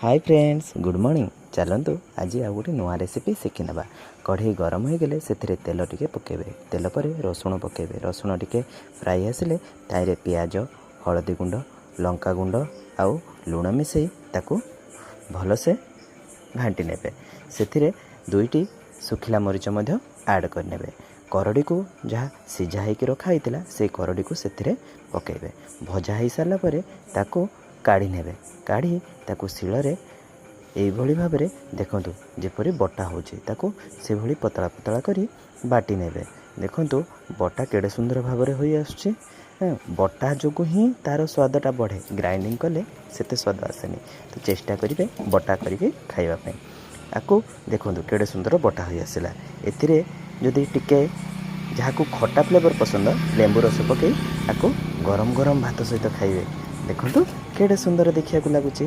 Hi friends good morning. चलतु आज आ गोटे नुआ रेसिपी शिखी ना। कढ़ई गरम हो गले से तेल टिके पकेबे, तेल पर रसुण पकेबे, रसुण टिके फ्राई आसिले ताइरे पियाज हलदी गुंड लंका गुंड आउ लुण मिसई ताकू भलसे घाटी नेबे। से दुईटी सुखिला मरीच ऐड करने। करड़ी को जहाँ सीझा होकर रखाई से करड़ी को से पकेबे। भजा हो सारा पर ताकू काढ़ी नेबे। काढ़ी ताकू शिଳରେ ଏଇଭଳି ଭାବରେ ଦେଖନ୍ତୁ ଯେପରି ବଟା ହେଉଛି ତାକୁ ସେଭଳି ପତଳା ପତଳା କରି ବାଟି ନେବେ। ଦେଖନ୍ତୁ ବଟା କେଡ଼େ ସୁନ୍ଦର ଭାବରେ ହୋଇ ଆସୁଛି। ବଟା ଯୋଗୁଁ ହିଁ ତା'ର ସ୍ୱାଦଟା ବଢ଼େ, ଗ୍ରାଇଣ୍ଡିଙ୍ଗ କଲେ ସେତେ ସ୍ୱାଦ ଆସେନି। ତ ଚେଷ୍ଟା କରିବେ ବଟା କରିକି ଖାଇବା ପାଇଁ। ଆକୁ ଦେଖନ୍ତୁ କେଡ଼େ ସୁନ୍ଦର ବଟା ହୋଇ ଆସିଲା। ଏଥିରେ ଯଦି ଟିକେ ଯାହାକୁ ଖଟା ଫ୍ଲେଭର ପସନ୍ଦ ଲେମ୍ବୁ ରସ ପକାଇ ଆକୁ ଗରମ ଗରମ ଭାତ ସହିତ ଖାଇବେ। ଦେଖନ୍ତୁ କେଡ଼େ ସୁନ୍ଦର ଦେଖିବାକୁ ଲାଗୁଛି।